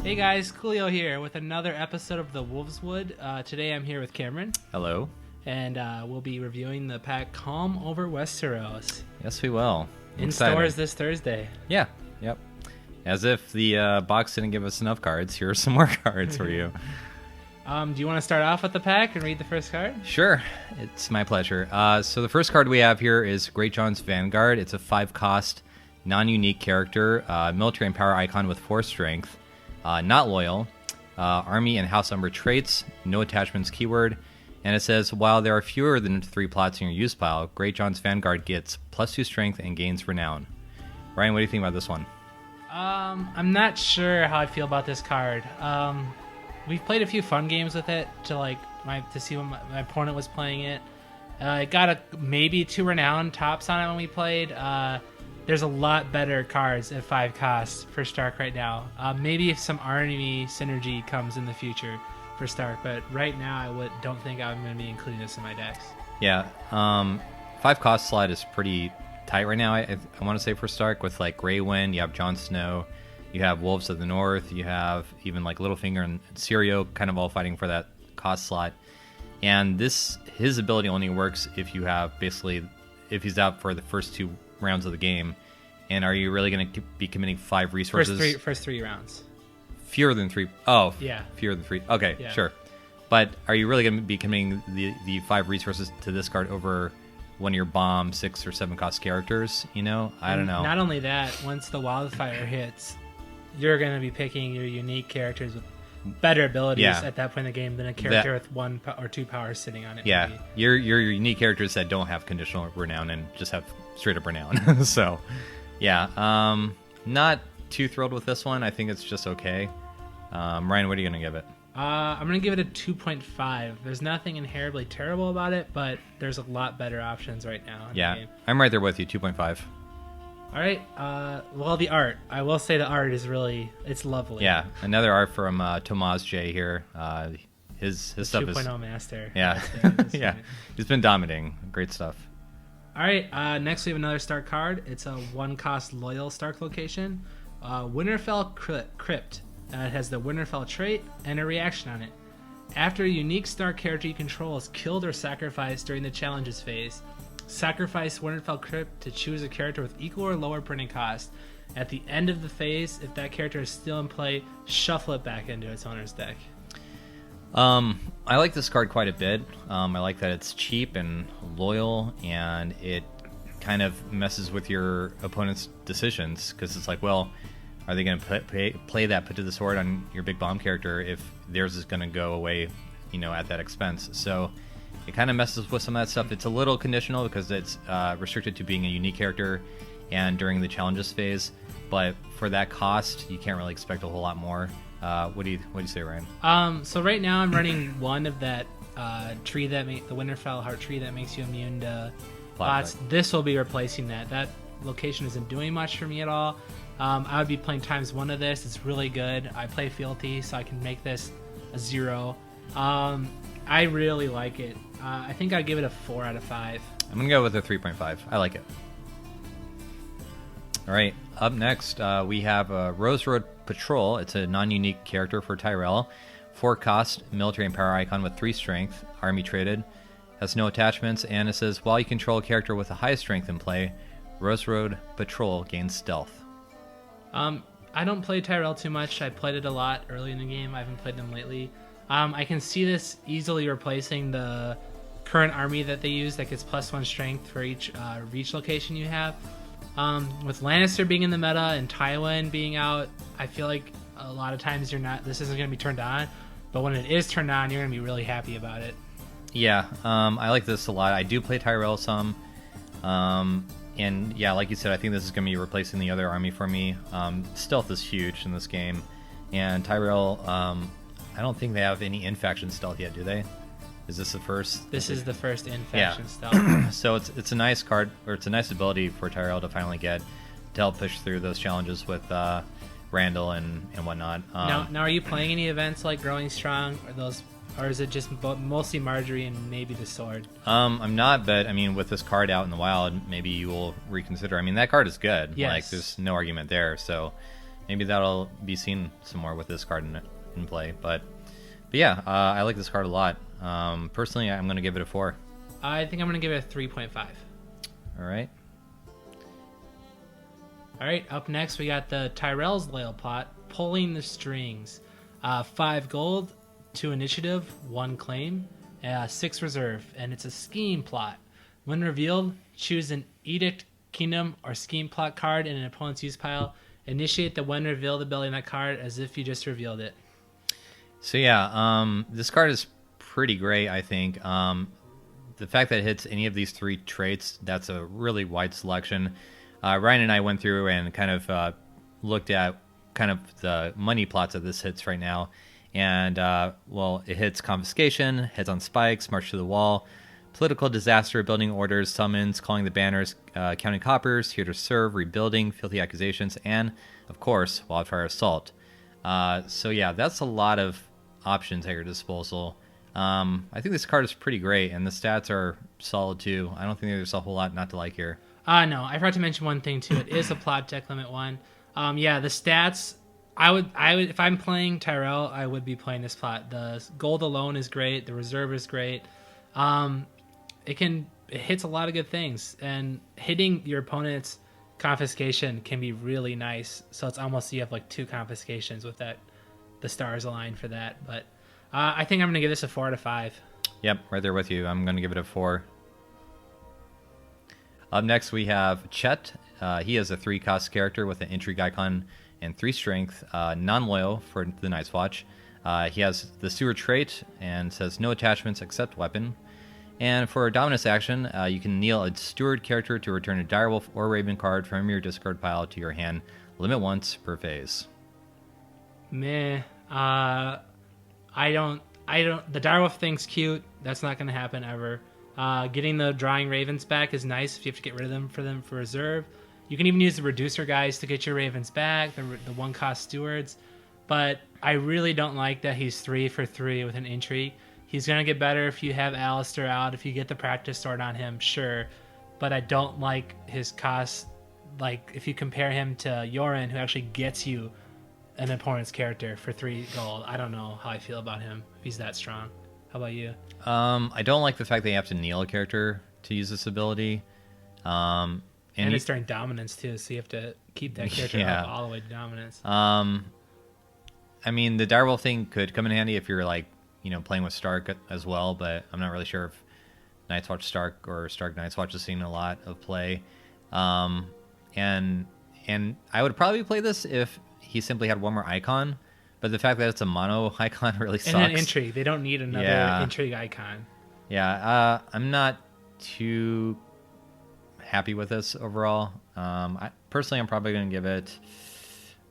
Hey guys, Coolio here with another episode of the Wolveswood. Today I'm here with Cameron. Hello. And we'll be reviewing the pack Calm Over Westeros. Yes, we will. In stores this Thursday. Yeah, yep. As if the box didn't give us enough cards, here are some more cards for you. Do you want to start off with the pack and read the first card? Sure, it's my pleasure. So the first card we have here is Greatjon's Vanguard. It's a 5-cost, non-unique character, military and power icon with 4 strength, not loyal, army and house number traits, no attachments keyword, and it says, while there are fewer than 3 plots in your use pile, Greatjon's Vanguard gets +2 strength and gains renown. Ryan, what do you think about this one? I'm not sure how I feel about this card. We've played a few fun games with it to see when my opponent was playing it. It got maybe 2 renown tops on it when we played. There's a lot better cards at 5 costs for Stark right now. Maybe if some army synergy comes in the future for Stark, but right now I don't think I'm going to be including this in my decks. Yeah, 5 cost slot is pretty tight right now. I want to say for Stark with like Grey Wind, you have Jon Snow, you have Wolves of the North, you have even like Littlefinger and Ciri kind of all fighting for that cost slot. And his ability only works if you have if he's out for the first 2 rounds of the game. And are you really going to be committing 5 resources? First three rounds. Fewer than 3. Oh, yeah. Fewer than 3. Okay, yeah. Sure. But are you really going to be committing the 5 resources to this card over one of your bomb 6 or 7 cost characters? You know, I don't know. Not only that, once the wildfire hits, you're going to be picking your unique characters with better abilities at that point in the game than a character with 1 or 2 powers sitting on it. Yeah, maybe. Your unique characters that don't have conditional renown and just have straight up renown. So, yeah, not too thrilled with this one. I think it's just okay. Ryan, what are you going to give it? I'm going to give it a 2.5. There's nothing inherently terrible about it, but there's a lot better options right now in the game. I'm right there with you, 2.5. All right. Well, the art. I will say the art is it's lovely. Yeah, another art from Tomas J here. His stuff 2.0 is 2.0 master. Yeah, yeah. He's been dominating. Great stuff. All right. Next, we have another Stark card. It's a 1-cost loyal Stark location, Winterfell Crypt. It has the Winterfell trait and a reaction on it. After a unique Stark character you control is killed or sacrificed during the challenges phase, sacrifice Winterfell Crypt to choose a character with equal or lower printing cost. At the end of the phase, if that character is still in play, shuffle it back into its owner's deck. I like this card quite a bit. I like that it's cheap and loyal, and it kind of messes with your opponent's decisions, because it's like, well, are they going to play that put to the sword on your big bomb character if theirs is going to go away, at that expense? So it kind of messes with some of that stuff. It's a little conditional because it's restricted to being a unique character and during the challenges phase. But for that cost, you can't really expect a whole lot more. What do you say, Ryan? So right now I'm running one of that tree the Winterfell Heart tree that makes you immune to bots. This will be replacing that. That location isn't doing much for me at all. I would be playing ×1 of this. It's really good. I play fealty, so I can make this a 0. I really like it. I think I'd give it a 4 out of 5. I'm going to go with a 3.5. I like it. All right, up next, we have Rose Road Patrol. It's a non-unique character for Tyrell. 4-cost, military and power icon with 3 strength, army traded, has no attachments, and it says, while you control a character with the highest strength in play, Rose Road Patrol gains stealth. I don't play Tyrell too much. I played it a lot early in the game. I haven't played them lately. I can see this easily replacing the current army that they use that gets +1 strength for each reach location you have. With Lannister being in the meta and Tywin being out, I feel like a lot of times this isn't going to be turned on, but when it is turned on, you're going to be really happy about it. Yeah, I like this a lot. I do play Tyrell some. And yeah, like you said, I think this is going to be replacing the other army for me. Stealth is huge in this game. And Tyrell, I don't think they have any in-faction stealth yet, do they? Is this the first? This is the first in-faction stealth. So it's a nice card, or it's a nice ability for Tyrell to finally get to help push through those challenges with Randall and whatnot. Now, are you playing any events like Growing Strong, or is it just mostly Marjorie and maybe the sword? I'm not, but I mean, with this card out in the wild, maybe you will reconsider. I mean, that card is good. Yes. Like, there's no argument there. So maybe that'll be seen some more with this card in play. But yeah, I like this card a lot. Personally, I'm going to give it a 4. I think I'm going to give it a 3.5. All right. All right, up next we got the Tyrell's Loyal Plot, Pulling the Strings. 5 gold, 2 initiative, 1 claim, 6 reserve, and it's a scheme plot. When revealed, choose an Edict, Kingdom, or Scheme Plot card in an opponent's use pile. Initiate the when revealed ability on that card as if you just revealed it. So yeah, this card is pretty great, I think. The fact that it hits any of these 3 traits, that's a really wide selection. Ryan and I went through and kind of looked at kind of the money plots that this hits right now. And, well, it hits Confiscation, Heads on Spikes, March to the Wall, Political Disaster, Building Orders, Summons, Calling the Banners, Counting Coppers, Here to Serve, Rebuilding, Filthy Accusations, and, of course, Wildfire Assault. So, yeah, that's a lot of options at your disposal. I think this card is pretty great, and the stats are solid, too. I don't think there's a whole lot not to like here. No, I forgot to mention one thing too. It is a plot deck limit 1. Yeah, the stats. I would if I'm playing Tyrell, I would be playing this plot. The gold alone is great. The reserve is great. It hits a lot of good things, and hitting your opponent's confiscation can be really nice. So it's almost you have like 2 confiscations with that. The stars align for that, but I think I'm gonna give this a 4 out of 5. Yep, right there with you. I'm gonna give it a 4. Up next, we have Chet. He is a 3-cost character with an intrigue icon and 3 strength, non-loyal for the Night's Watch. He has the Steward trait and says no attachments except weapon. And for a dominance action, you can kneel a Steward character to return a Direwolf or Raven card from your discard pile to your hand. Limit once per phase. Meh. I don't. The Direwolf thing's cute. That's not going to happen ever. Getting the drawing ravens back is nice if you have to get rid of them for reserve. You can even use the reducer guys to get your ravens back, the 1-cost stewards. But I really don't like that he's 3 for 3 with an intrigue. He's going to get better if you have Alistair out, if you get the practice sword on him, sure. But I don't like his cost. Like, if you compare him to Yoren, who actually gets you an opponent's character for 3 gold, I don't know how I feel about him if he's that strong. How about you? I don't like the fact that you have to kneel a character to use this ability. And it's during dominance too, so you have to keep that character up all the way to dominance. I mean, the Direwolf thing could come in handy if you're like, playing with Stark as well, but I'm not really sure if Night's Watch Stark or Stark Night's Watch has seen a lot of play. And I would probably play this if he simply had one more icon. But the fact that it's a mono icon really sucks. And an intrigue. They don't need another intrigue icon. Yeah, I'm not too happy with this overall. Personally, I'm probably going to give it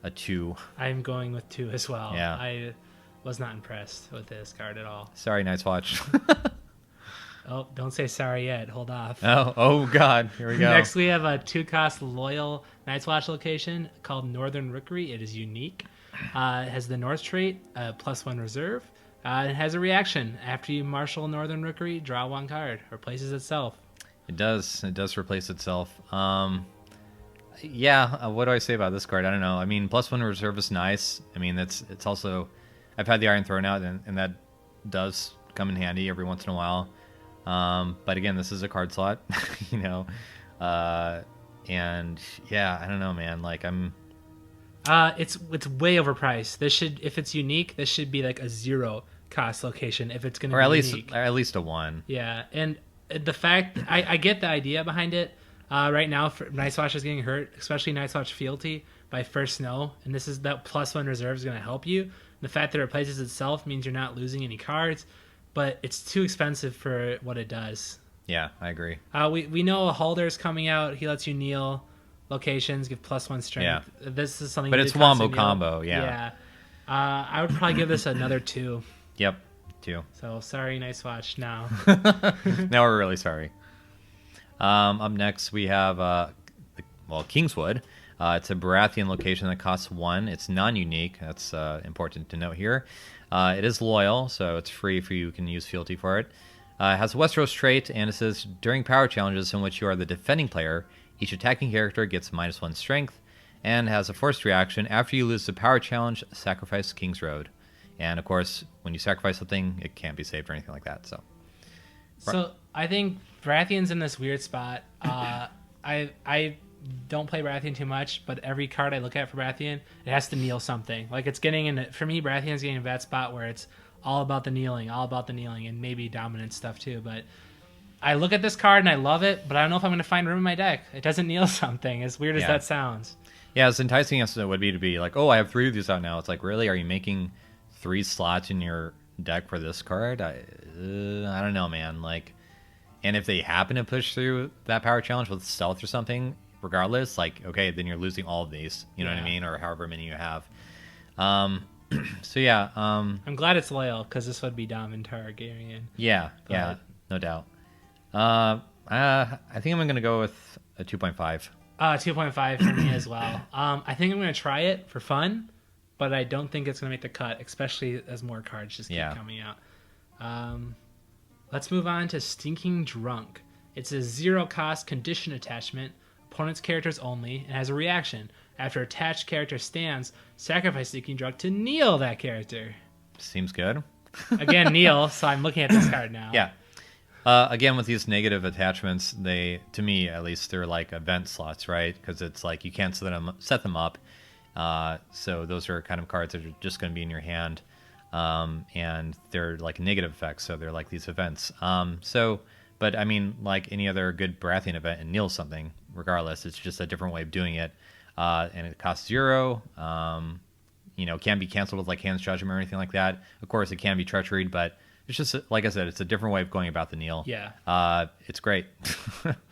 a 2. I'm going with 2 as well. Yeah. I was not impressed with this card at all. Sorry, Night's Watch. Oh, don't say sorry yet. Hold off. Oh God. Here we go. Next, we have a 2-cost loyal Night's Watch location called Northern Rookery. It is unique. It has the North trait, +1 reserve. It has a reaction. After you marshal Northern Rookery, draw 1 card. Replaces itself. It does. It does replace itself. Yeah. What do I say about this card? I don't know. I mean, +1 reserve is nice. I mean, it's also. I've had the Iron Throne out, and that does come in handy every once in a while. But again, this is a card slot, and yeah, I don't know, man. Like I'm. It's way overpriced. This should, if it's unique, this should be like a 0-cost location if it's going to be unique. Or at least a 1. Yeah, and the fact I get the idea behind it. Right now, Night's Watch is getting hurt, especially Night's Watch Fealty by First Snow, and this is that +1 reserve is going to help you. The fact that it replaces itself means you're not losing any cards, but it's too expensive for what it does. Yeah, I agree. We know a Halder's coming out. He lets you kneel locations, give +1 strength. Yeah. This is something. But it's wombo combo. Yeah. Yeah. I would probably give this another 2. Yep, 2. So sorry, Night's Watch. Now. Now we're really sorry. Up next we have Kingswood. It's a Baratheon location that costs 1. It's non-unique. That's important to note here. It is loyal, so it's free for you can use fealty for it. It has a Westeros trait, and it says, during power challenges in which you are the defending player, each attacking character gets -1 strength, and has a forced reaction. After you lose the power challenge, sacrifice King's Road. And of course, when you sacrifice something, it can't be saved or anything like that. So I think Baratheon's in this weird spot. I don't play Baratheon too much, but every card I look at for Baratheon, it has to kneel something. Like it's getting in. For me, Baratheon's getting in that spot where it's all about the kneeling, and maybe dominant stuff too. But I look at this card and I love it, but I don't know if I'm going to find room in my deck. It doesn't kneel something, as weird as that sounds. Yeah, as enticing as it would be like, oh, I have 3 of these out now. It's like, really? Are you making 3 slots in your deck for this card? I don't know, man. Like, and if they happen to push through that power challenge with stealth or something, regardless, like, okay, then you're losing all of these. You know what I mean? Or however many you have. So yeah. I'm glad it's loyal, because this would be Dom and Targaryen. Yeah, no doubt. I think I'm going to go with a 2.5. 2.5 for me as well. I think I'm going to try it for fun, but I don't think it's going to make the cut, especially as more cards just keep coming out. Let's move on to Stinking Drunk. It's a 0-cost condition attachment, opponent's characters only, and has a reaction. After attached character stands, sacrifice Stinking Drunk to kneel that character. Seems good. Again, kneel, so I'm looking at this card now. Yeah. Again, with these negative attachments, to me at least, they're like event slots, right? Because it's like you can't set them up. So those are kind of cards that are just going to be in your hand. And they're like negative effects, so they're like these events. But I mean, like any other good Baratheon event, it kneels something, regardless. It's just a different way of doing it. And it costs 0. Can be canceled with like Hand's Judgment or anything like that. Of course, it can be treachery, but it's just, like I said, it's a different way of going about the kneel. Yeah. It's great.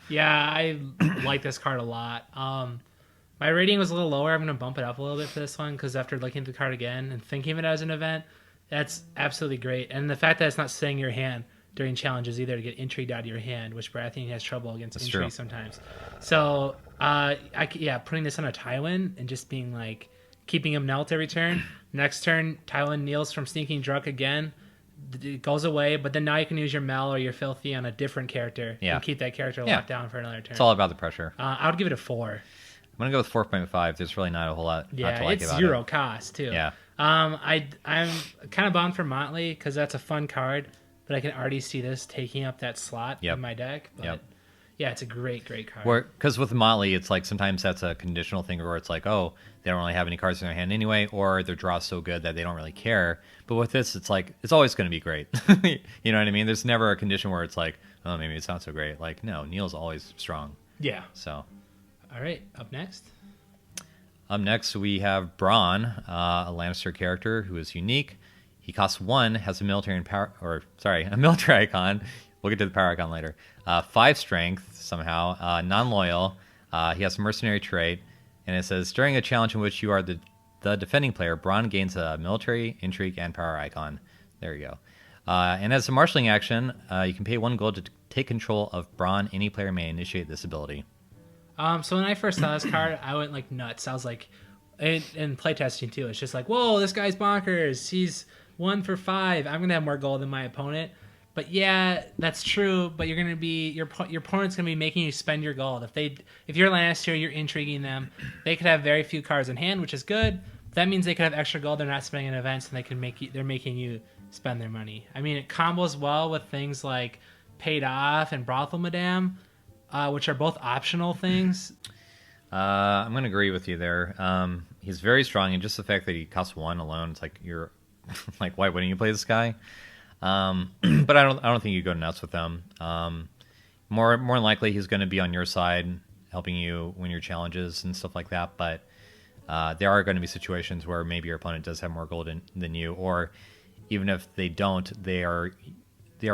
Yeah, I like this card a lot. My rating was a little lower. I'm going to bump it up a little bit for this one, because after looking at the card again and thinking of it as an event, that's absolutely great. And the fact that it's not sitting in your hand during challenges either to get intrigue out of your hand, which Baratheon has trouble against intrigue sometimes. So, putting this on a Tywin and just being like, keeping him knelt every turn. Next turn, Tywin kneels from Sneaking Drunk again. It goes away, but then now you can use your Mel or your Filthy on a different character and keep that character locked down for another turn. It's all about the pressure. I would give it a 4. I'm going to go with 4.5. There's really not a whole lot not to like it's about 0 it. cost, too. Yeah. I'm kind of bummed for Motley, because that's a fun card, but I can already see this taking up that slot in my deck. But yeah, it's a great card. Because with Motley, it's like sometimes that's a conditional thing where it's like, oh, they don't really have any cards in their hand anyway, or their draw's so good that they don't really care. But with this, it's like, it's always going to be great. You know what I mean? There's never a condition where it's like, oh, maybe it's not so great. Like, no, Neil's always strong. Yeah. So. All right, up next. Up next, we have Bronn, a Lannister character who is unique. He costs 1, has a military icon. We'll get to the power icon later. 5 strength somehow, non-loyal. He has a mercenary trait, and it says during a challenge in which you are the defending player, Bronn gains a military, intrigue, and power icon. There you go. And as a marshalling action, you can pay 1 gold to take control of Bronn. Any player may initiate this ability. So when I first saw this card, I went like nuts. I was like, and playtesting too, it's just like, whoa, this guy's bonkers. He's 1 for 5. I'm gonna have more gold than my opponent. But yeah, that's true. But you're gonna be your opponent's gonna be making you spend your gold. If you're Lannister, you're intriguing them. They could have very few cards in hand, which is good. That means they could have extra gold. They're not spending in events, and they're making you spend their money. I mean, it combos well with things like Paid Off and Brothel Madame, which are both optional things. I'm going to agree with you there. He's very strong, and just the fact that he costs 1 alone, it's like you're like, why wouldn't you play this guy? But I don't think you go nuts with him. More than likely, he's going to be on your side, helping you win your challenges and stuff like that. But there are going to be situations where maybe your opponent does have more gold than you, or even if they don't, they are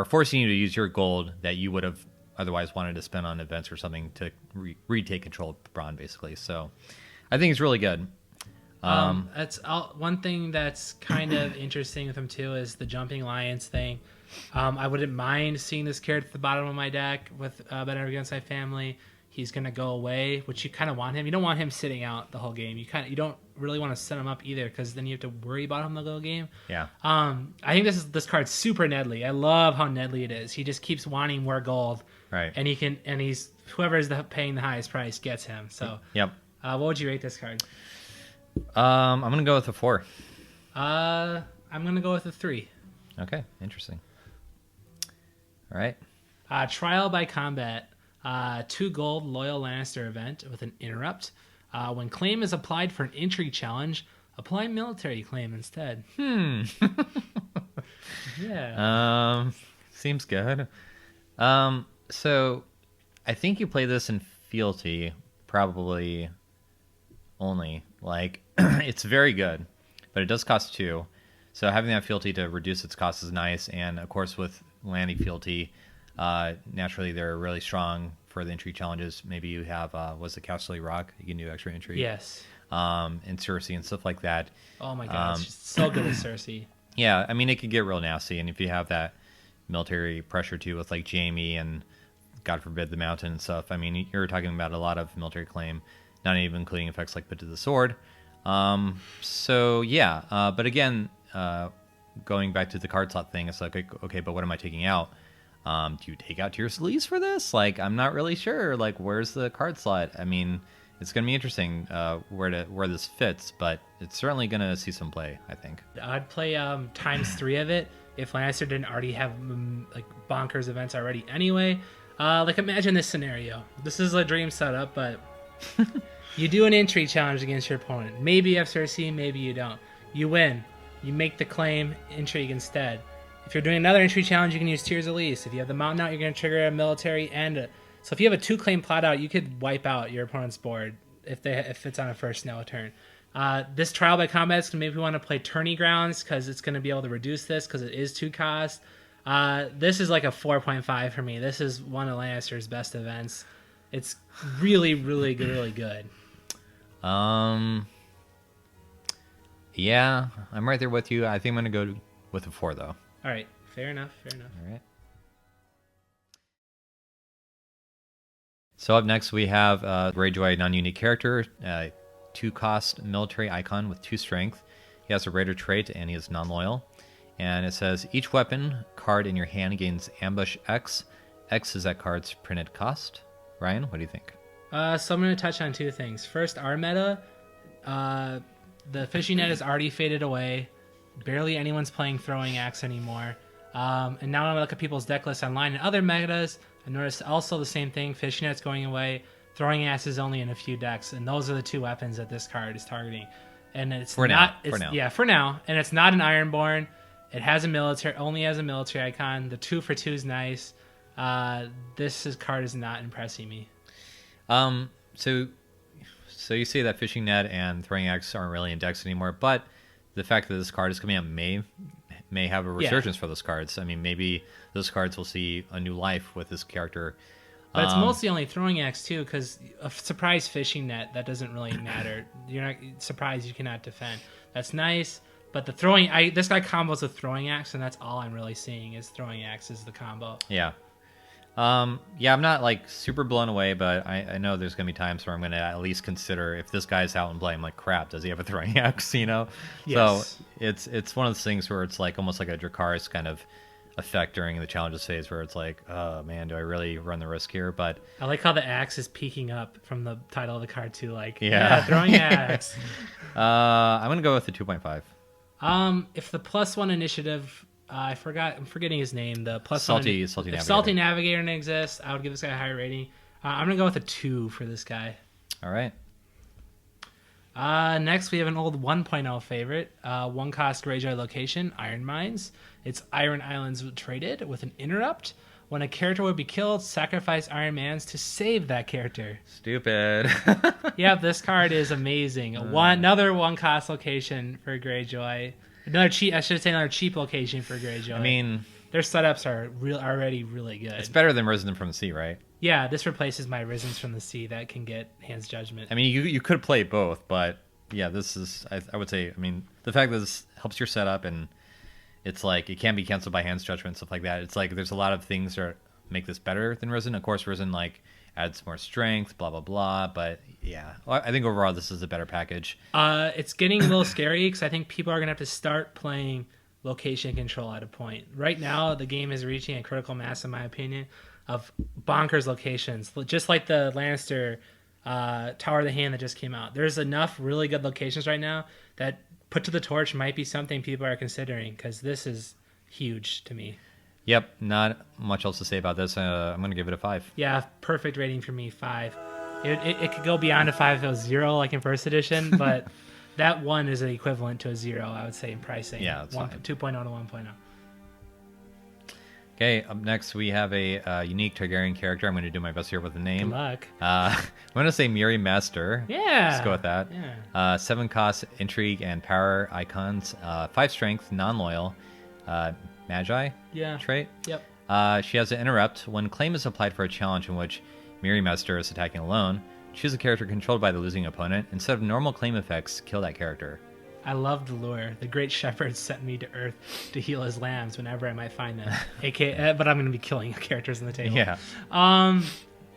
forcing you to use your gold that you would have otherwise wanted to spend on events or something to retake control of Bronn, basically. So I think it's really good. That's one thing that's kind of interesting with him too is the Jumping Lions thing. I wouldn't mind seeing this character at the bottom of my deck with Better Against My Family. He's going to go away, which you kind of want him. You don't want him sitting out the whole game. You don't really want to set him up either, because then you have to worry about him the whole game. Yeah. I think this card's super Nedly. I love how Nedly it is. He just keeps wanting more gold. Right. And he's whoever is paying the highest price gets him. So yep. What would you rate this card? I'm gonna go with a 4. I'm gonna go with a 3. Okay, interesting. All right. Trial by combat. 2 gold loyal Lannister event with an interrupt. When claim is applied for an intrigue challenge, apply military claim instead. Yeah. Seems good. So I think you play this in fealty probably only. Like, it's very good, but it does cost 2. So having that fealty to reduce its cost is nice. And of course, with Lanny fealty, naturally they're really strong for the intrigue challenges. Maybe you have was the Castle Rock, you can do extra intrigue. Yes. And Cersei and stuff like that. Oh my god, it's just so good with Cersei. Yeah, I mean, it could get real nasty, and if you have that military pressure too with like Jaime and God forbid the Mountain and stuff, I mean, you're talking about a lot of military claim, not even including effects like Put to the Sword. So yeah, but again, going back to the card slot thing, it's like, okay, but what am I taking out? Do you take out Tears of Lease for this? Like, I'm not really sure. Like, where's the card slot? I mean, it's going to be interesting where this fits, but it's certainly going to see some play, I think. I'd play times 3 of it if Lannister didn't already have like bonkers events already anyway. Like, imagine this scenario. This is a dream setup, but you do an intrigue challenge against your opponent. Maybe you have Cersei, maybe you don't. You win. You make the claim intrigue instead. If you're doing another intrigue challenge, you can use Tears of Lease. If you have the Mountain out, you're going to trigger a military and so if you have a 2-claim plot out, you could wipe out your opponent's board if it's on a first no turn. This trial by combat is going to make me want to play Tourney Grounds because it's going to be able to reduce this because it is 2 cost. This is like a 4.5 for me. This is one of Lannister's best events. It's really, really good, really good. Yeah, I'm right there with you. I think I'm going to go with a 4 though. All right, fair enough. All right. So up next we have Greyjoy, non-unique character, 2-cost military icon with 2 strength. He has a raider trait and he is non-loyal. And it says each weapon card in your hand gains ambush X. X is that card's printed cost. Ryan, what do you think? So I'm going to touch on 2 things. First, our meta. The fishing net has already faded away. Barely anyone's playing throwing axe anymore. And now when I look at people's deck lists online and other metas, I noticed also the same thing. Fishing net's going away. Throwing axe is only in a few decks, and those are the 2 weapons that this card is targeting. And it's for not now. Yeah, for now. And it's not an Ironborn. It has only has a military icon. The 2 for 2 is nice. This card is not impressing me. So you say that fishing net and throwing axe aren't really in decks anymore, but the fact that this card is coming out may have a resurgence for those cards. I mean, maybe those cards will see a new life with this character. But it's mostly only throwing axe too, because a surprise fishing net, that doesn't really matter. You're not surprised you cannot defend. That's nice, but the throwing, this guy combos with throwing axe, and that's all I'm really seeing is throwing axe is the combo. Yeah. I'm not like super blown away, but I know there's gonna be times where I'm gonna at least consider if this guy's out and play. I'm like, crap, does he have a throwing axe? You know, yes. So it's one of those things where it's like almost like a Dracarys kind of effect during the challenges phase, where it's like, oh man, do I really run the risk here? But I like how the axe is peeking up from the title of the card too, like throwing axe. I'm gonna go with the 2.5. If the +1 initiative. I'm forgetting his name. The Salty Navigator. Navigator. If Salty Navigator exists, I would give this guy a higher rating. I'm going to go with a 2 for this guy. All right. Next, we have an old 1.0 favorite. 1-cost Greyjoy location, Iron Mines. It's Iron Islands traded with an interrupt. When a character would be killed, sacrifice Iron Mans to save that character. Stupid. Yeah, this card is amazing. Another 1-cost location for Greyjoy. Another cheap location for Greyjoy. I mean, their setups are already really good. It's better than Risen from the Sea, right? Yeah, this replaces my Risens from the Sea that can get Hand's Judgment. I mean, you could play both, but yeah, this is, I would say, I mean, the fact that this helps your setup and it's like, it can be canceled by Hand's Judgment, stuff like that. It's like, there's a lot of things that make this better than Risen. Of course, Risen, like, adds more strength, blah, blah, blah. But yeah, I think overall this is a better package. It's getting a little scary because I think people are going to have to start playing location control at a point. Right now, the game is reaching a critical mass, in my opinion, of bonkers locations. Just like the Lannister Tower of the Hand that just came out. There's enough really good locations right now that Put to the Torch might be something people are considering, because this is huge to me. Yep, not much else to say about this. I'm going to give it a 5. Yeah, perfect rating for me, 5. It could go beyond a 5 if it was 0, like in first edition, but that 1 is an equivalent to a 0, I would say, in pricing. Yeah, that's 2.0 to 1.0. Okay, up next we have a unique Targaryen character. I'm going to do my best here with the name. Good luck. I'm going to say Miri Master. Yeah. Let's go with that. Yeah. 7 cost, intrigue, and power icons. 5 strength, non-loyal. Magi trait. Yep. She has an interrupt. When claim is applied for a challenge in which Miri Master is attacking alone, choose a character controlled by the losing opponent. Instead of normal claim effects, kill that character. I love the lure. The Great Shepherd sent me to Earth to heal his lambs whenever I might find them. But I'm going to be killing characters on the table. Yeah.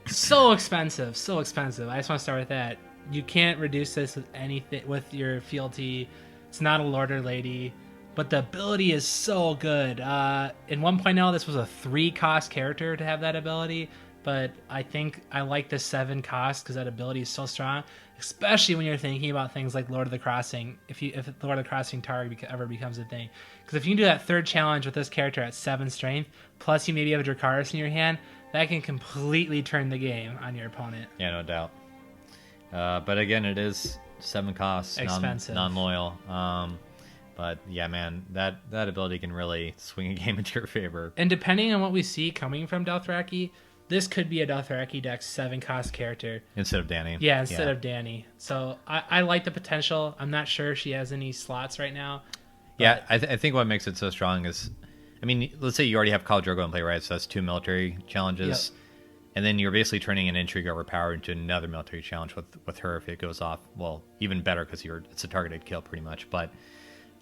So expensive. So expensive. I just want to start with that. You can't reduce this with anything, with your fealty. It's not a lord or lady. But the ability is so good. In 1.0, this was a 3 cost character to have that ability. But I think I like the 7 cost because that ability is so strong. Especially when you're thinking about things like Lord of the Crossing, if Lord of the Crossing Targ ever becomes a thing. Because if you can do that third challenge with this character at 7 strength, plus you maybe have a Dracarys in your hand, that can completely turn the game on your opponent. Yeah, no doubt. But again, it is 7 costs, expensive, non-loyal. But yeah, man, that ability can really swing a game into your favor. And depending on what we see coming from Dothraki, this could be a Dothraki deck's 7 cost character. Instead of Dany. Yeah, instead of Dany. So I like the potential. I'm not sure if she has any slots right now. Yeah, I think what makes it so strong is, I mean, let's say you already have Khal Drogo in play, right? So that's 2 military challenges. Yep. And then you're basically turning an intrigue over power into another military challenge with her if it goes off. Well, even better because it's a targeted kill pretty much. But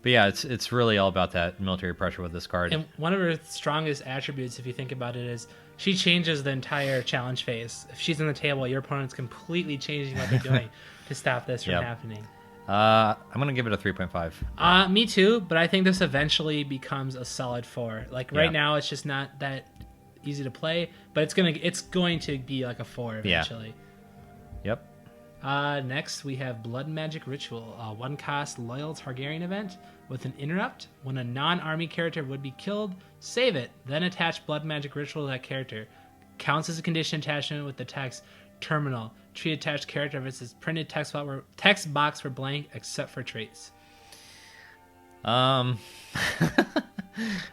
yeah, it's really all about that military pressure with this card. And one of her strongest attributes, if you think about it, is she changes the entire challenge phase. If she's on the table, your opponent's completely changing what they're doing to stop this from happening. I'm going to give it a 3.5. Me too, but I think this eventually becomes a solid 4. Like right now, it's just not that easy to play, but it's going to be like a 4 eventually. Yep. Next, we have Blood Magic Ritual, a 1-cost loyal Targaryen event with an interrupt. When a non-army character would be killed, save it, then attach Blood Magic Ritual to that character. Counts as a condition attachment with the text terminal. Treat attached character if it's printed text box were blank except for traits. I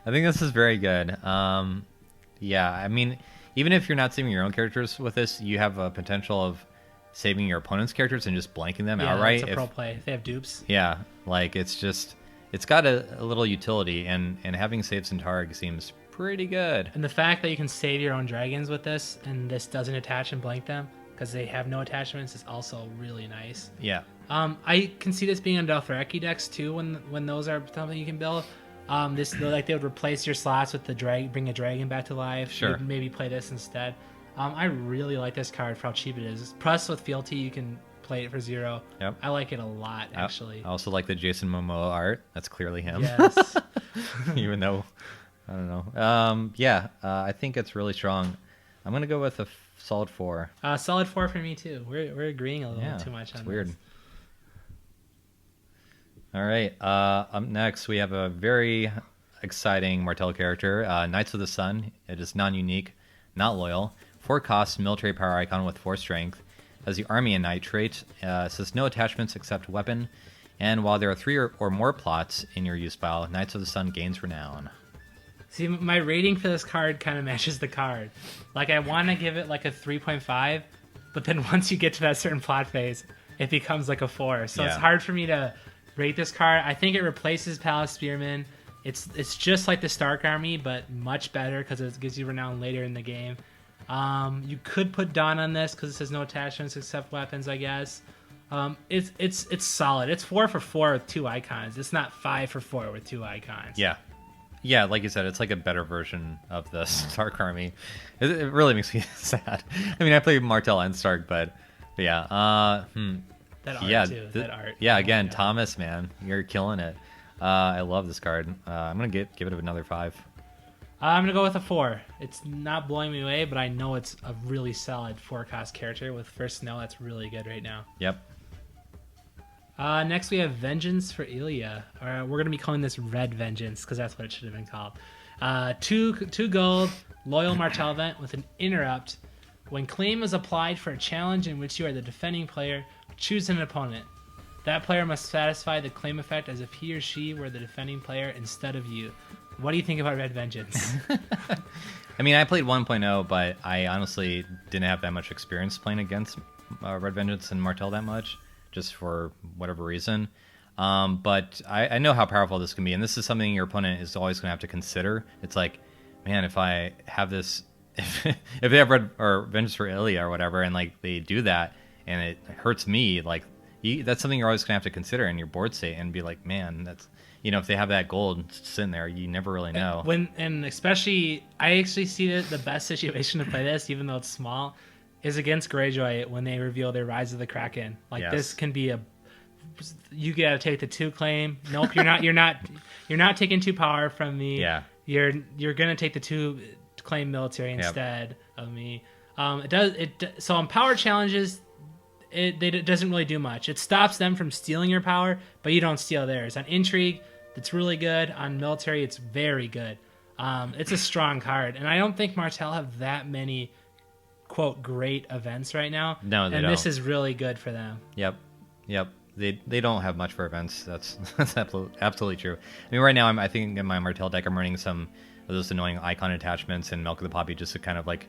think this is very good. Yeah, I mean, even if you're not saving your own characters with this, you have a potential of saving your opponent's characters and just blanking them outright. Yeah, it's a pro play. If they have dupes. Yeah, like it's got a little utility, and having saves in Targ seems pretty good. And the fact that you can save your own dragons with this, and this doesn't attach and blank them, because they have no attachments, is also really nice. Yeah. I can see this being on Dothraki decks too, when those are something you can build. They would replace your slots with bring a dragon back to life. Sure. You'd maybe play this instead. I really like this card for how cheap it is. Plus, with fealty, you can play it for 0. Yep. I like it a lot, actually. I also like the Jason Momoa art. That's clearly him. Yes. Even though, I don't know. I think it's really strong. I'm going to go with a solid 4. Solid 4 for me, too. We're agreeing a little too much on this. It's weird. All right. Up next, we have a very exciting Martell character, Knights of the Sun. It is non-unique, not loyal. 4 costs, military power icon with 4 strength. Has the Army and Knight trait. Says no attachments except weapon. And while there are 3 or more plots in your use pile, Knights of the Sun gains renown. See, my rating for this card kind of matches the card. Like, I want to give it like a 3.5, but then once you get to that certain plot phase, it becomes like a 4. So it's hard for me to rate this card. I think it replaces Palace Spearman. It's just like the Stark Army, but much better because it gives you renown later in the game. You could put Dawn on this because it says no attachments except weapons, I guess. It's solid. It's 4 for 4 with 2 icons. It's not 5 for 4 with 2 icons. Yeah, like you said, it's like a better version of the Stark Army. It really makes me sad. I mean, I play Martell and Stark, but yeah. That art, too. That art. Yeah, again, Thomas, man, you're killing it. I love this card. I'm going to give it another 5. I'm going to go with a 4. It's not blowing me away, but I know it's a really solid 4-cost character. With First Snow, that's really good right now. Yep. Next, we have Vengeance for Ilya. We're going to be calling this Red Vengeance, because that's what it should have been called. 2 gold, loyal Martell event with an interrupt. When claim is applied for a challenge in which you are the defending player, choose an opponent. That player must satisfy the claim effect as if he or she were the defending player instead of you. What do you think about Red Vengeance? I mean, I played 1.0, but I honestly didn't have that much experience playing against Red Vengeance and Martell that much, just for whatever reason. But I know how powerful this can be, and this is something your opponent is always going to have to consider. It's like, man, if I have this, if they have Red or Vengeance for Ilya or whatever, and like they do that, and it hurts me, like that's something you're always going to have to consider in your board state, and be like, man, that's. If they have that gold sitting there, you never really know. And especially, I actually see the best situation to play this, even though it's small, is against Greyjoy when they reveal their Rise of the Kraken. This can be you gotta take the 2 claim. Nope, you're not taking 2 power from me. Yeah. You're gonna take the 2 claim military instead of me. So on power challenges, it doesn't really do much. It stops them from stealing your power, but you don't steal theirs. On intrigue, it's really good. On military, it's very good. It's a strong card, and I don't think Martell have that many quote great events right now. No, they don't. And this is really good for them. Yep. They don't have much for events. That's absolutely true. I mean, right now I think in my Martell deck I'm running some of those annoying icon attachments and Milk of the Poppy just to kind of like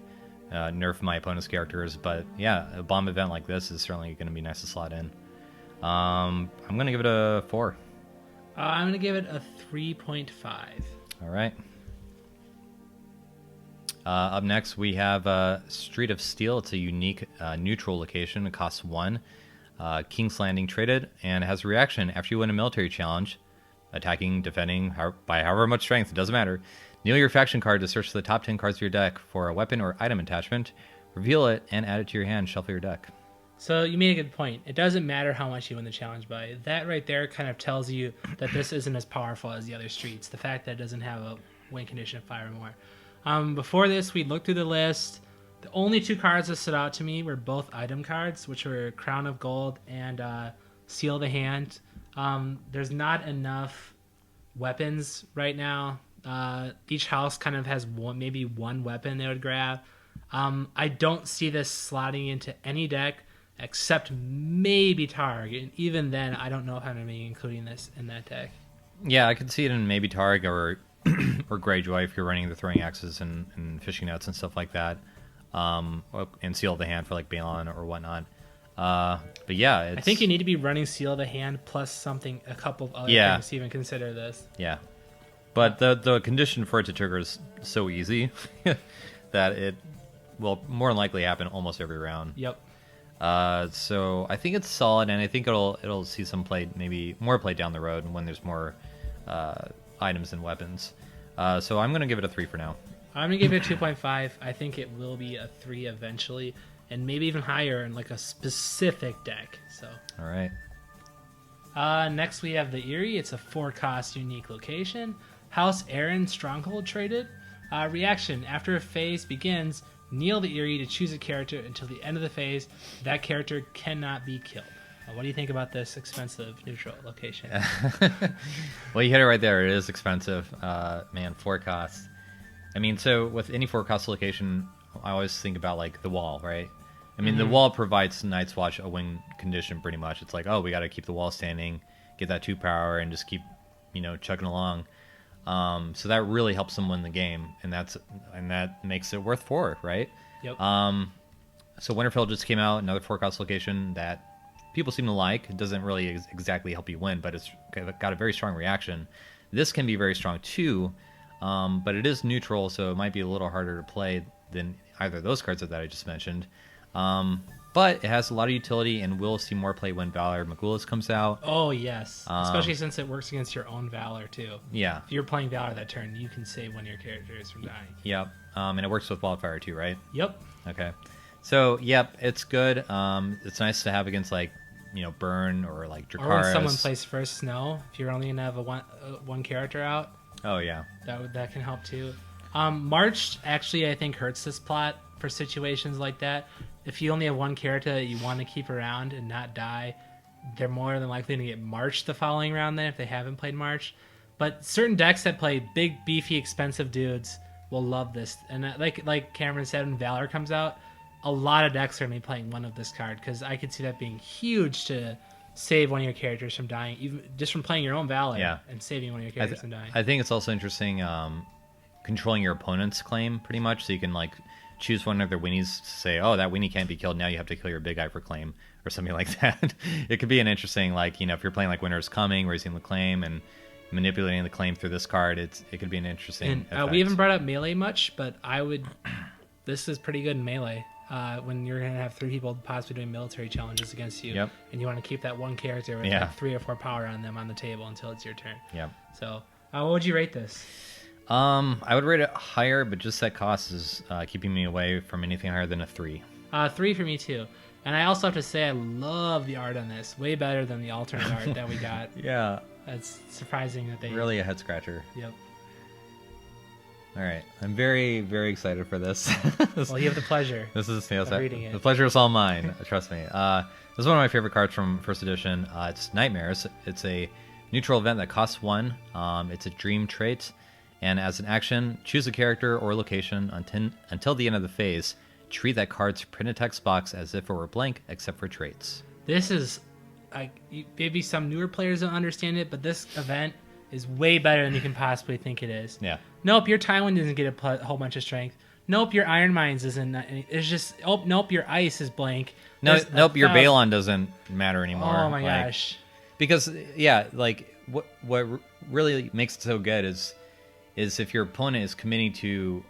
nerf my opponent's characters. But yeah, a bomb event like this is certainly going to be nice to slot in. I'm going to give it a 4. I'm going to give it a 3.5. All right. Up next, we have Street of Steel. It's a unique neutral location. It costs 1. King's Landing traded, and it has a reaction. After you win a military challenge, attacking, defending, by however much strength, it doesn't matter. Kneel your faction card to search the top 10 cards of your deck for a weapon or item attachment. Reveal it and add it to your hand. Shuffle your deck. So you made a good point. It doesn't matter how much you win the challenge by. That right there kind of tells you that this isn't as powerful as the other streets. The fact that it doesn't have a win condition of 5 or more. Before this, we looked through the list. The only 2 cards that stood out to me were both item cards, which were Crown of Gold and Seal the Hand. There's not enough weapons right now. Each house kind of has maybe one weapon they would grab. I don't see this slotting into any deck except maybe Targ, and even then I don't know if I'm going to be including this in that deck. Yeah, I could see it in maybe Targ or Greyjoy if you're running the throwing axes and fishing nets and stuff like that, and Seal the Hand for like Balon or whatnot. But yeah, I think you need to be running Seal the Hand plus a couple of other things to even consider this. Yeah, but the condition for it to trigger is so easy that it will more than likely happen almost every round. Yep. So I think it's solid, and I think it'll see some play, maybe more play down the road when there's more items and weapons. So I'm going to give it a 3 for now. I'm going to give it a 2.5. I think it will be a 3 eventually, and maybe even higher in like a specific deck. So. All right. Next we have the Erie. It's a 4-cost unique location. House Aaron Stronghold traded. Reaction: after a phase begins, kneel the Erie to choose a character until the end of the phase. That character cannot be killed. What do you think about this expensive neutral location? Well, you hit it right there. It is expensive. Man, 4 costs. I mean, so with any 4-cost location, I always think about like the wall, right? I mean, the wall provides Night's Watch a win condition pretty much. It's like, oh, we got to keep the wall standing, get that 2 power, and just keep, chugging along. So that really helps them win the game, and that makes it worth 4, right? Yep. So Winterfell just came out, another 4-cost location that people seem to like. It doesn't really exactly help you win, but it's got a very strong reaction. This can be very strong too, but it is neutral, so it might be a little harder to play than either of those cards that I just mentioned. But it has a lot of utility, and we'll see more play when Valor Magulus comes out. Oh, yes. Especially since it works against your own Valor, too. Yeah. If you're playing Valor that turn, you can save one of your characters from dying. Yep. And it works with Wildfire, too, right? Yep. Okay. So, yep, it's good. It's nice to have against, like, Burn or, like, Dracarys. Or when someone plays First Snow, if you're only going to have one character out. Oh, yeah. That can help, too. March actually, I think, hurts this plot for situations like that. If you only have one character that you want to keep around and not die, they're more than likely to get marched the following round then if they haven't played March. But certain decks that play big, beefy, expensive dudes will love this. And like Cameron said, when Valor comes out, a lot of decks are going to be playing one of this card, because I could see that being huge to save one of your characters from dying, even just from playing your own Valor and saving one of your characters from dying. I think it's also interesting controlling your opponent's claim pretty much, so you can like choose one of their winnies to say, oh, that winnie can't be killed, now you have to kill your big guy for claim, or something like that. It could be an interesting, like, if you're playing like Winter's Coming, raising the claim and manipulating the claim through this card, it could be an interesting and we haven't brought up melee much, but this is pretty good in melee. When you're going to have 3 people possibly doing military challenges against you, and you want to keep that one character with like 3 or 4 power on them on the table until it's your turn. So what would you rate this? I would rate it higher, but just that cost is keeping me away from anything higher than a 3. 3 for me too. And I also have to say I love the art on this. Way better than the alternate art that we got. Yeah. It's surprising that they... Really a head scratcher. Yep. All right. I'm very, very excited for this. Well, you have the pleasure of reading it. The it. pleasure is all mine. Trust me. This is one of my favorite cards from first edition. It's Nightmares. It's a neutral event that costs 1. It's a dream trait. And as an action, choose a character or location until the end of the phase. Treat that card's printed text box as if it were blank, except for traits. This is... maybe some newer players don't understand it, but this event is way better than you can possibly think it is. Yeah. Nope, your Tywin doesn't get a whole bunch of strength. Nope, your Iron Mines isn't. It's just. Oh, nope, your Ice is blank. Nope, your Balon doesn't matter anymore. Oh my gosh. Because what really makes it so good is if your opponent is committing to,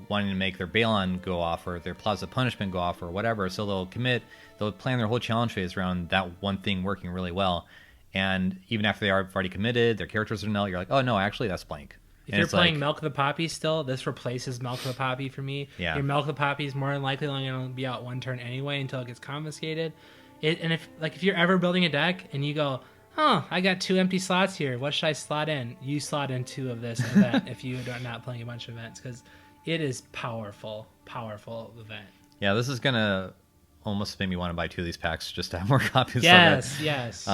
wanting to make their Balon go off or their Plaza Punishment go off or whatever, so they'll plan their whole challenge phase around that one thing working really well. And even after they are already committed, their characters are null, you're like, oh no, actually that's blank. If you're playing Milk of the Poppy still, this replaces Milk of the Poppy for me. Yeah. Your Milk of the Poppy is more than likely only going to be out one turn anyway until it gets confiscated. And if you're ever building a deck and you go, I got 2 empty slots here, what should I slot in? You slot in 2 of this event if you are not playing a bunch of events, because it is powerful event. Yeah, this is going to almost make me want to buy 2 of these packs just to have more copies of it. Yes.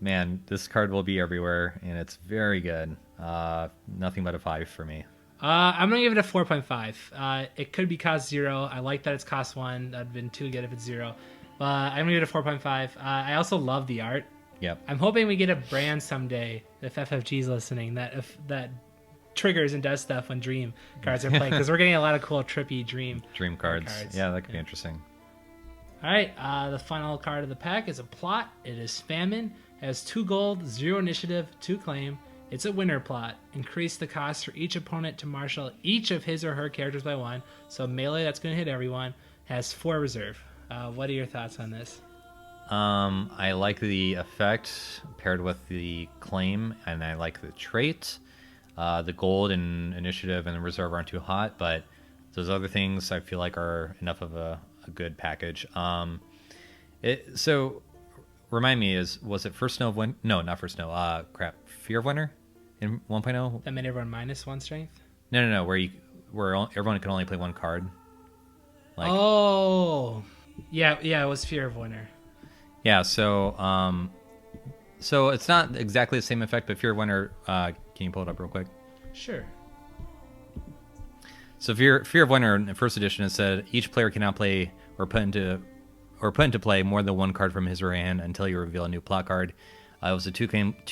Man, this card will be everywhere, and it's very good. Nothing but a 5 for me. I'm going to give it a 4.5. It could be cost 0. I like that it's cost 1. That'd been too good if it's 0. But I'm going to give it a 4.5. I also love the art. Yep. I'm hoping we get a brand someday, if FFG's listening, that triggers and does stuff when Dream cards are playing, because we're getting a lot of cool, trippy Dream cards. Yeah, that could be interesting. All right, the final card of the pack is a plot. It is Famine. It has 2 gold, 0 initiative, 2 claim. It's a winter plot. Increase the cost for each opponent to marshal each of his or her characters by 1. So melee, that's going to hit everyone. Has 4 reserve. What are your thoughts on this? I like the effect paired with the claim, and I like the trait. The gold and initiative and the reserve aren't too hot, but those other things I feel like are enough of a good package. So remind me, was it First Snow of Winter? No, not First Snow. Fear of Winter in 1.0? That made everyone -1 strength? No. Where everyone can only play 1 card. Yeah, it was Fear of Winter. Yeah, so it's not exactly the same effect, but Fear of Winter, can you pull it up real quick? Sure. So Fear of Winter in first edition, it said each player cannot play or put into play more than 1 card from his or her hand until you reveal a new plot card. It was a 2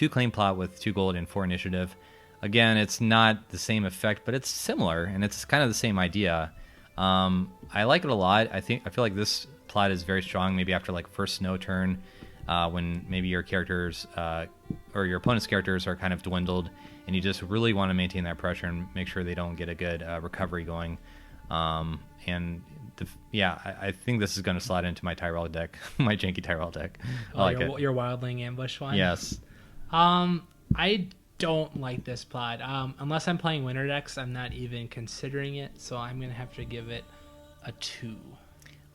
claim plot with 2 gold and 4 initiative. Again, it's not the same effect, but it's similar, and it's kind of the same idea. I like it a lot. I feel like this plot is very strong, maybe after like first snow turn, when maybe your characters or your opponent's characters are kind of dwindled, and you just really want to maintain that pressure and make sure they don't get a good recovery going. I think this is going to slot into my Tyrell deck, my janky Tyrell deck. Your Wildling Ambush one? Yes. I don't like this plot. Unless I'm playing winter decks, I'm not even considering it, so I'm going to have to give it a 2.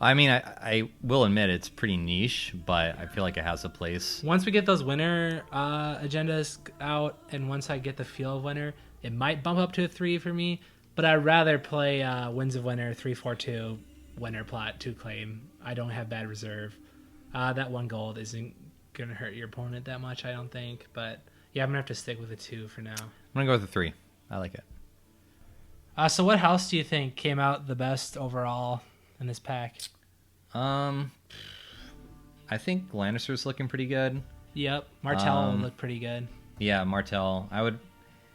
I mean, I will admit it's pretty niche, but I feel like it has a place. Once we get those winter agendas out, and once I get the feel of winter, it might bump up to a 3 for me. But I'd rather play Winds of Winter 3/4/2 Winter plot 2 claim. I don't have bad reserve. That 1 gold isn't gonna hurt your opponent that much, I don't think. But yeah, I'm gonna have to stick with a 2 for now. I'm gonna go with a 3. I like it. So what house do you think came out the best overall in this pack? I think Lannister's looking pretty good. Yep, Martell looked pretty good. Yeah, Martell.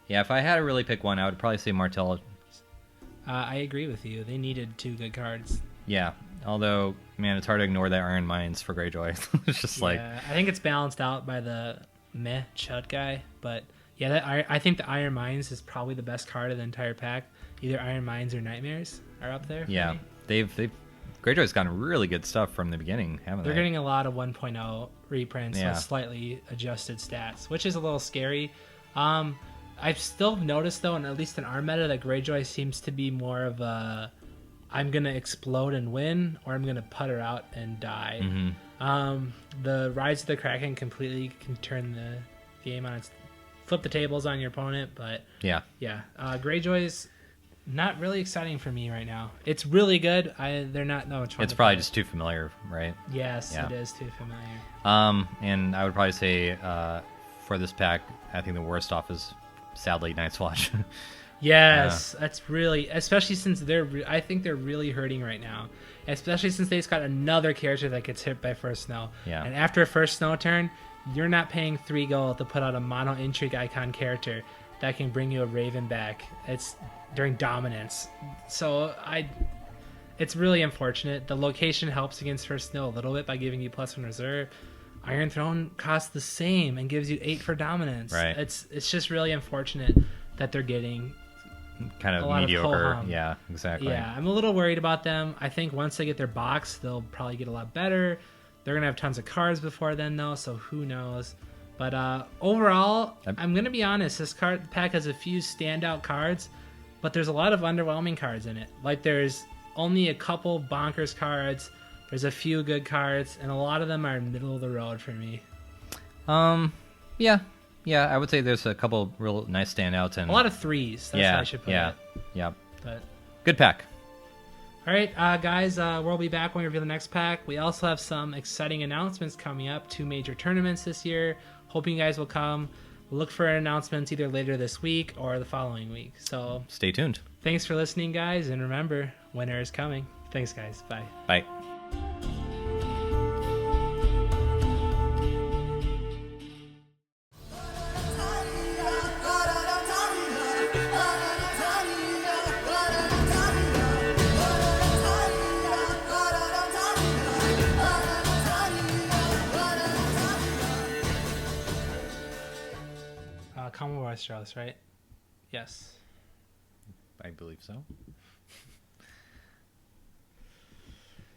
If I had to really pick one, I would probably say Martell. I agree with you. They needed 2 good cards. Yeah, although, man, it's hard to ignore that Iron Mines for Greyjoy. It's just I think it's balanced out by the Chud guy. But yeah, I think the Iron Mines is probably the best card of the entire pack. Either Iron Mines or Nightmares are up there. Yeah, Greyjoy's gotten really good stuff from the beginning, haven't they? They're getting a lot of 1.0 reprints with slightly adjusted stats, which is a little scary. I've still noticed, though, and at least in our meta, that Greyjoy seems to be more of a I'm going to explode and win, or I'm going to putter out and die. Mm-hmm. The Rise of the Kraken completely can turn the game on its... flip the tables on your opponent, but... Yeah. Greyjoy's not really exciting for me right now. It's really good. They're not... No, it's probably just too familiar, right? Yes, it is too familiar. And I would probably say for this pack, I think the worst off is sadly Night's Watch. Yes, that's really, especially since I think they're really hurting right now. Especially since they just got another character that gets hit by first snow. Yeah. And after a first snow turn, you're not paying 3 gold to put out a mono intrigue icon character that can bring you a Raven back. It's during dominance. So it's really unfortunate. The location helps against first snow a little bit by giving you +1 reserve. Iron Throne costs the same and gives you 8 for dominance. Right. It's just really unfortunate that they're getting kind of mediocre. Yeah, exactly. Yeah, I'm a little worried about them. I think once they get their box, they'll probably get a lot better. They're going to have tons of cards before then, though, so who knows. But overall, I'm going to be honest. This card pack has a few standout cards, but there's a lot of underwhelming cards in it. Like, there's only a couple bonkers cards. There's a few good cards, and a lot of them are middle of the road for me. Yeah, I would say there's a couple real nice standouts and a lot of 3s. That's how I should put it. Yeah. But good pack. All right, guys, we'll be back when we review the next pack. We also have some exciting announcements coming up. 2 major tournaments this year. Hoping you guys will come. We'll look for announcements either later this week or the following week. So stay tuned. Thanks for listening, guys, and remember, winter is coming. Thanks, guys. Bye. Bye. Over Westeros, right? Yes. I believe so.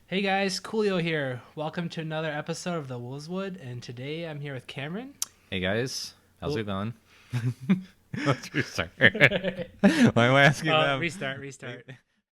Hey guys, Coolio here. Welcome to another episode of the Wolveswood, and today I'm here with Cameron. Hey guys, how's it going? Let's restart. Why am I asking them? Restart.